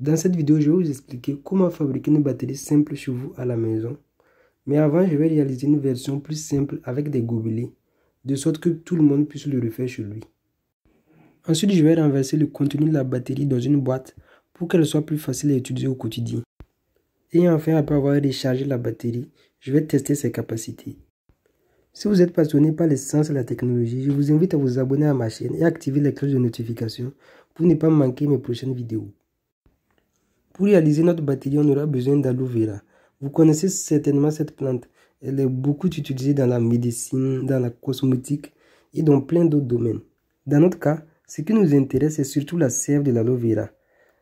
Dans cette vidéo, je vais vous expliquer comment fabriquer une batterie simple chez vous à la maison. Mais avant, je vais réaliser une version plus simple avec des gobelets, de sorte que tout le monde puisse le refaire chez lui. Ensuite, je vais renverser le contenu de la batterie dans une boîte pour qu'elle soit plus facile à utiliser au quotidien. Et enfin, après avoir rechargé la batterie, je vais tester ses capacités. Si vous êtes passionné par les sciences et la technologie, je vous invite à vous abonner à ma chaîne et à activer la cloche de notification pour ne pas manquer mes prochaines vidéos. Pour réaliser notre batterie, on aura besoin d'aloe vera. Vous connaissez certainement cette plante. Elle est beaucoup utilisée dans la médecine, dans la cosmétique et dans plein d'autres domaines. Dans notre cas, ce qui nous intéresse, c'est surtout la sève de l'aloe vera.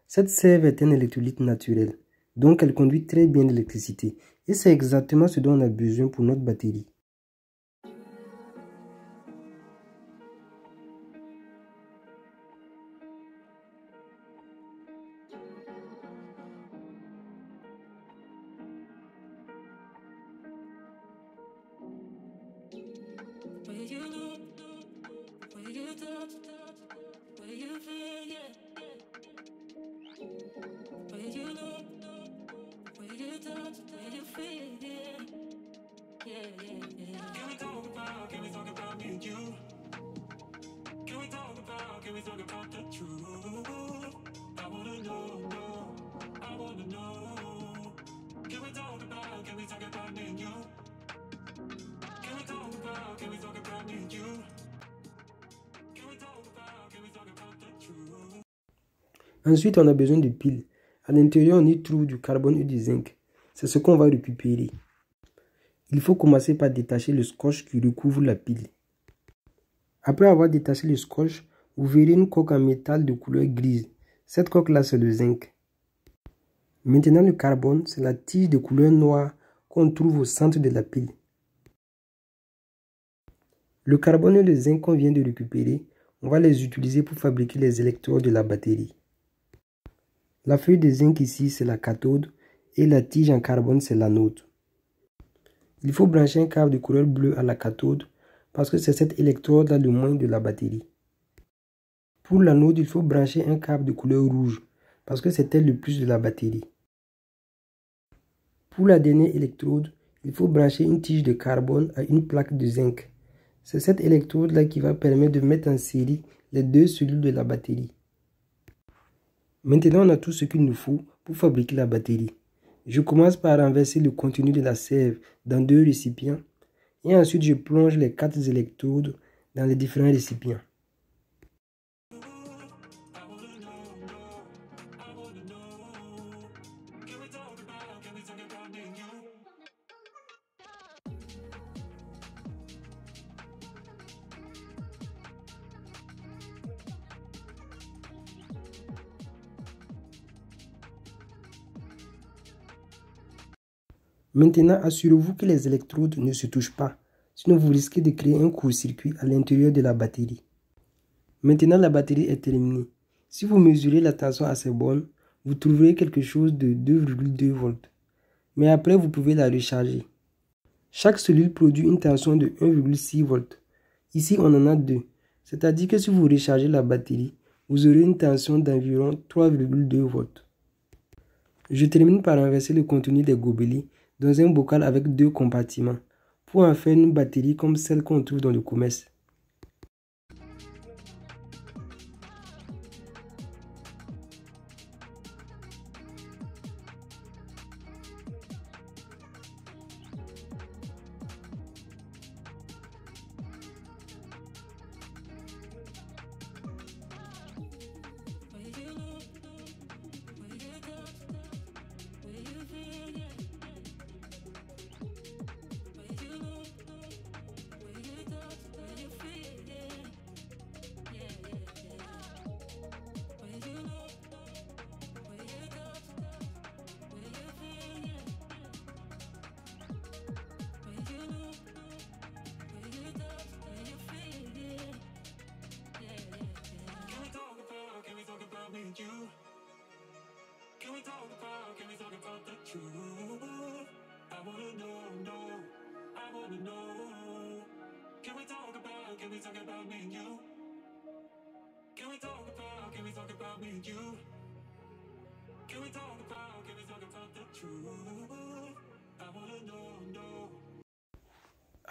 Cette sève est un électrolyte naturel, donc elle conduit très bien l'électricité. Et c'est exactement ce dont on a besoin pour notre batterie. Ensuite, on a besoin de piles. À l'intérieur, on y trouve du carbone et du zinc. C'est ce qu'on va récupérer. Il faut commencer par détacher le scotch qui recouvre la pile. Après avoir détaché le scotch, vous verrez une coque en métal de couleur grise. Cette coque-là, c'est le zinc. Maintenant, le carbone, c'est la tige de couleur noire qu'on trouve au centre de la pile. Le carbone et le zinc qu'on vient de récupérer, on va les utiliser pour fabriquer les électrodes de la batterie. La feuille de zinc ici, c'est la cathode et la tige en carbone, c'est l'anode. Il faut brancher un câble de couleur bleue à la cathode parce que c'est cette électrode-là le moins de la batterie. Pour l'anode, il faut brancher un câble de couleur rouge parce que c'est elle le plus de la batterie. Pour la dernière électrode, il faut brancher une tige de carbone à une plaque de zinc. C'est cette électrode-là qui va permettre de mettre en série les deux cellules de la batterie. Maintenant, on a tout ce qu'il nous faut pour fabriquer la batterie. Je commence par renverser le contenu de la sève dans deux récipients et ensuite je plonge les 4 électrodes dans les différents récipients. Maintenant, assurez-vous que les électrodes ne se touchent pas, sinon vous risquez de créer un court-circuit à l'intérieur de la batterie. Maintenant, la batterie est terminée. Si vous mesurez la tension à ces bornes, vous trouverez quelque chose de 2,2 volts. Mais après, vous pouvez la recharger. Chaque cellule produit une tension de 1,6 volts. Ici, on en a deux. C'est-à-dire que si vous rechargez la batterie, vous aurez une tension d'environ 3,2 volts. Je termine par renverser le contenu des gobelets dans un bocal avec 2 compartiments pour en faire une batterie comme celle qu'on trouve dans le commerce.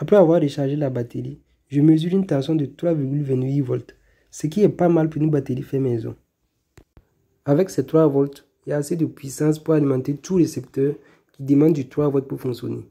Après avoir rechargé la batterie, je mesure une tension de 3,28 volts, ce qui est pas mal pour une batterie fait maison. Avec ces 3 volts, il y a assez de puissance pour alimenter tout récepteur qui demande du 3 volts pour fonctionner.